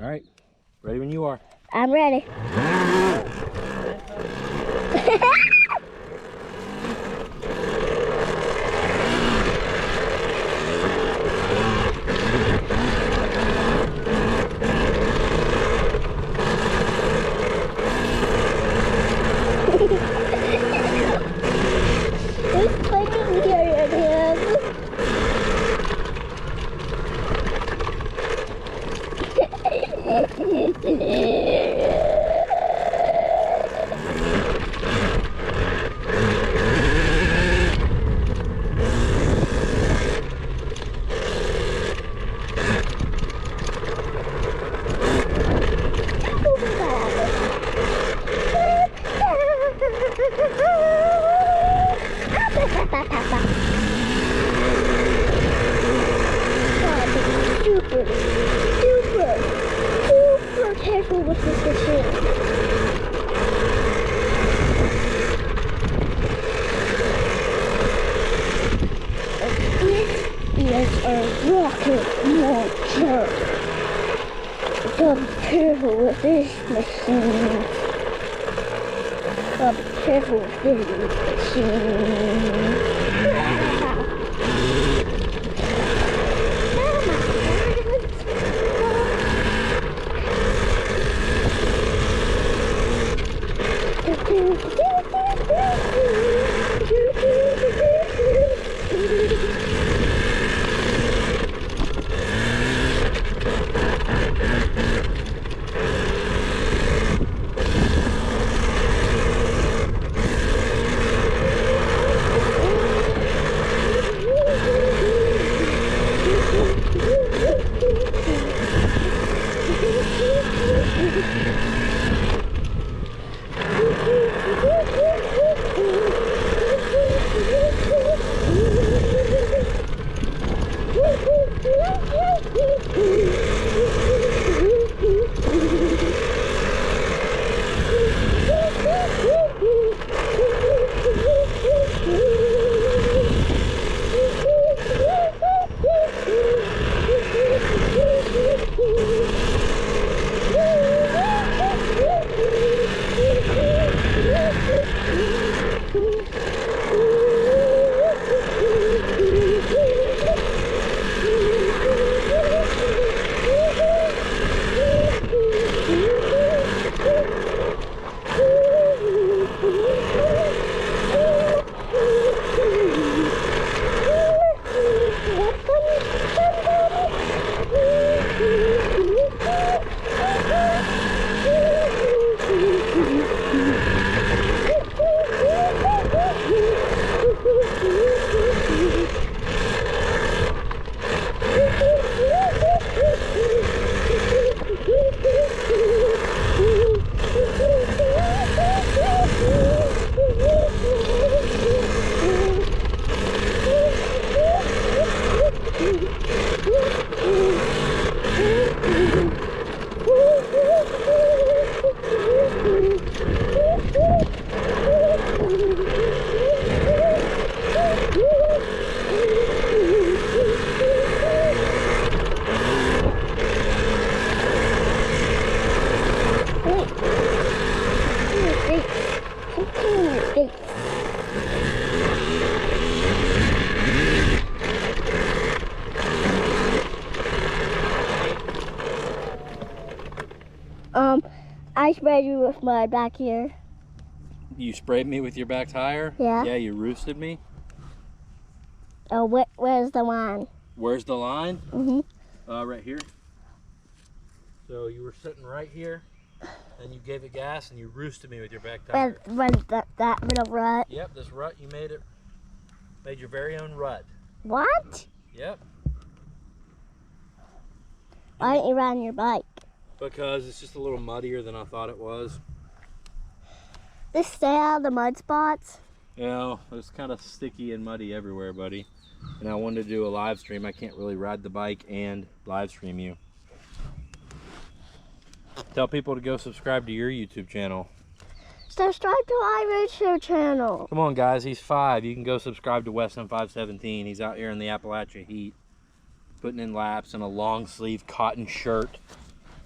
All right, ready when you are. I'm ready. It's funny hearing him. Super careful with this machine. It is a rocket launcher. So be careful with this machine. So be careful with this machine. I sprayed you with mud back here. You sprayed me with your back tire? Yeah. Yeah, you roosted me? Oh, where's the line? Where's the line? Mm-hmm. Right here. So you were sitting right here, and you gave it gas, and you roosted me with your back tire. That little rut? Yep, this rut, you made your very own rut. What? Yep. Why didn't you ride on your bike? Because it's just a little muddier than I thought it was. Just stay out of the mud spots. You know, it's kind of sticky and muddy everywhere, buddy. And I wanted to do a live stream. I can't really ride the bike and live stream you. Tell people to go subscribe to your YouTube channel. Subscribe to my YouTube channel. Come on, guys. He's 5. You can go subscribe to Weston517. He's out here in the Appalachian heat, putting in laps in a long sleeve cotton shirt.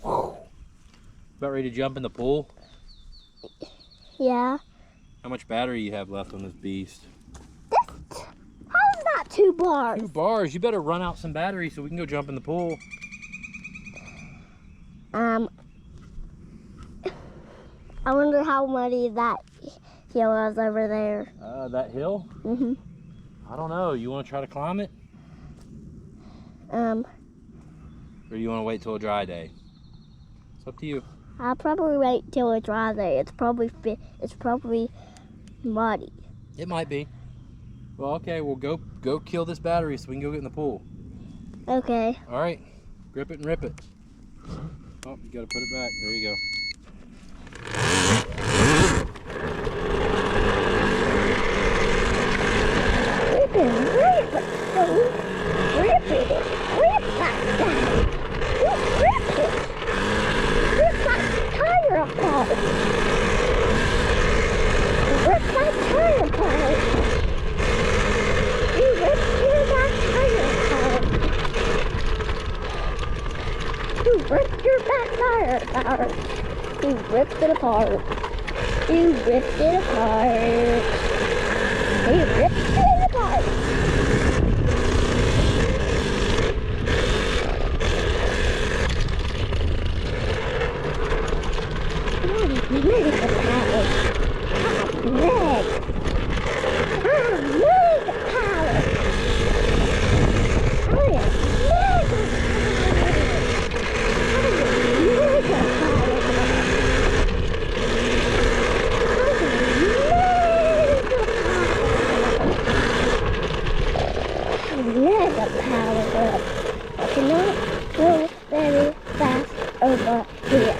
About ready to jump in the pool? Yeah. How much battery you have left on this beast? How's that 2 bars? 2 bars. You better run out some battery so we can go jump in the pool. I wonder how muddy that hill is over there. That hill? Mm-hmm. I don't know. You want to try to climb it? Or you want to wait till a dry day? It's up to you. I'll probably wait till a dry day. It's probably muddy. It might be. Well, okay. We'll go kill this battery so we can go get in the pool. Okay. All right. Grip it and rip it. Oh, you got to put it back. There you go. Rip it. Rip it. Rip that down. Rip it. Rip that tire apart. Rip that tire apart. You ripped that tire apart. You ripped your back tire apart. You ripped it apart. You ripped it apart. You ripped it apart. Mega power. Mega power. I am mega power up. I cannot go very fast over here.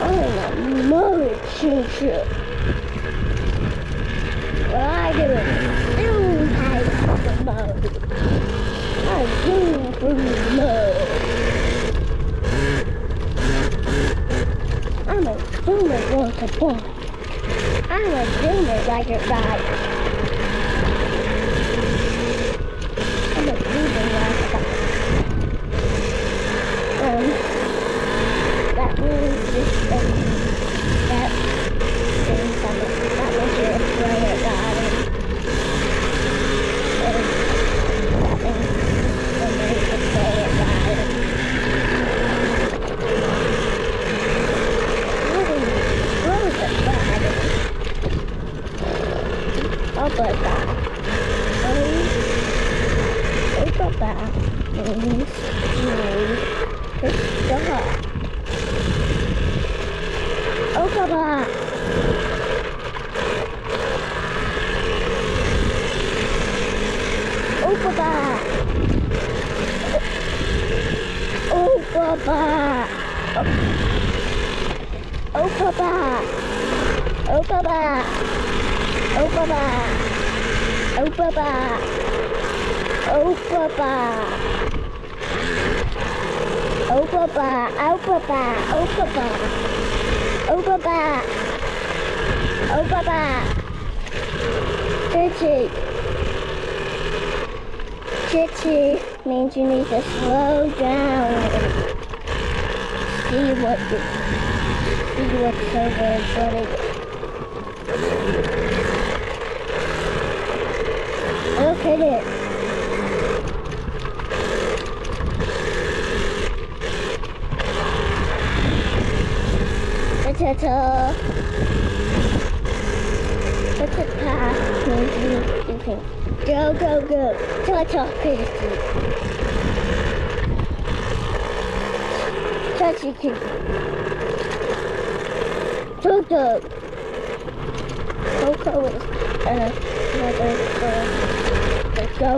I'm a motion ship. Well, I do it zoom type of mode. I zoom through mode. I'm a zoomer once upon. I'm a zoomer like a guy. I'm a zoomer like a guy. That means just that means something. That means you're afraid of God. That means somebody's afraid of God. What is a God? I'll put that. Put that. Means it's God. Opa! Opa! Opa! Opa! Opa! Opa! Opa! Opa! Opa! Opa! Opa! Chitchy means you need to slow down and see what's so very funny. Look at it. Ta-ta. What's a path means you can go. Ta-ta, crazy. Touchy can go. Coco is another go. Go.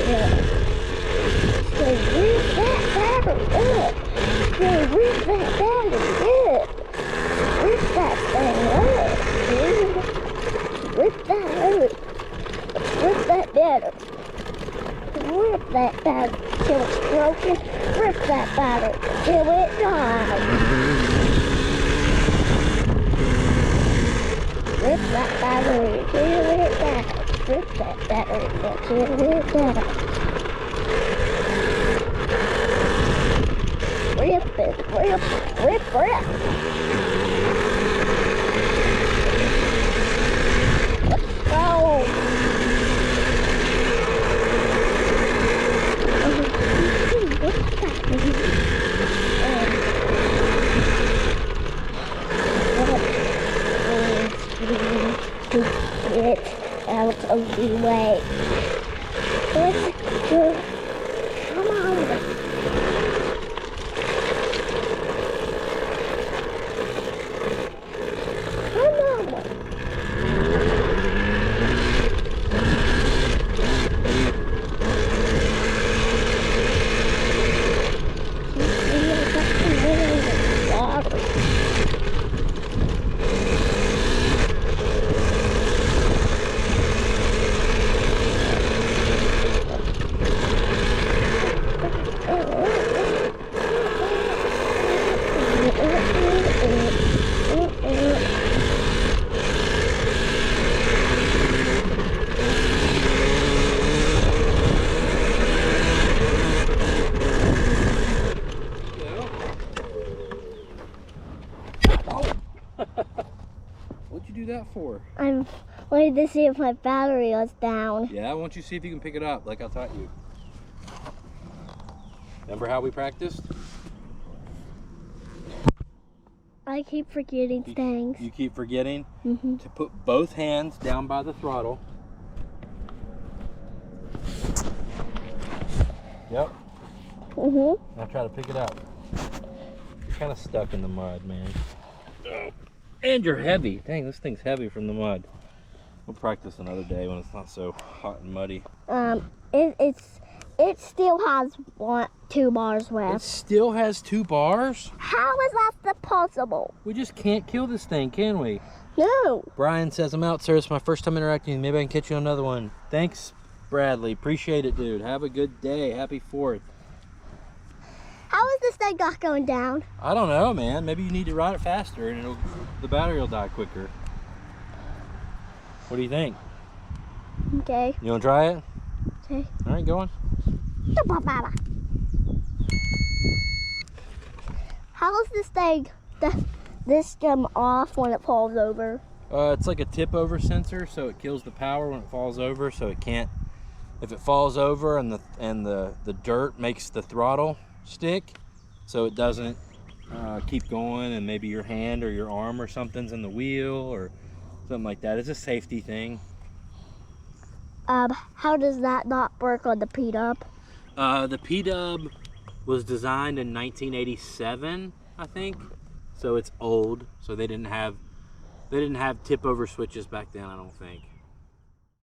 So rip that battery up. So rip that battery up. Rip that thing up, dude. Rip that up. Rip that battery. Rip that battery till it's broken. Rip that battery till it dies. Rip that battery till it dies. Rip that battery till it dies. Rip it, rip, rip, rip. Let's go. Get out of the way. Let's go. Come on. Come on. What'd you do that for? I'm waiting to see if my battery was down. Yeah, why don't you see if you can pick it up like I taught you? Remember how we practiced? I keep forgetting things. You keep forgetting Mm-hmm. to put both hands down by the throttle. Yep. Mm-hmm. Now try to pick it up. You're kind of stuck in the mud, man. Oh. And you're heavy. Dang, this thing's heavy from the mud. We'll practice another day when it's not so hot and muddy. It still has 2 bars It left. still has 2 bars? How is that possible? We just can't kill this thing, can we? No. Brian says, I'm out, sir. It's my first time interacting with you. Maybe I can catch you on another one. Thanks, Bradley. Appreciate it, dude. Have a good day. Happy 4th. How is this thing not going down? I don't know, man. Maybe you need to ride it faster and the battery will die quicker. What do you think? Okay. You want to try it? Okay. All right, go on. How is this thing, this off when it falls over? It's like a tip over sensor, so it kills the power when it falls over, so it can't, if it falls over and the dirt makes the throttle stick, so it doesn't keep going, and maybe your hand or your arm or something's in the wheel or something like that. It's a safety thing. How does that not work on the P-Dub? The P-Dub was designed in 1987, I think, so it's old. So they didn't have tip over switches back then, I don't think.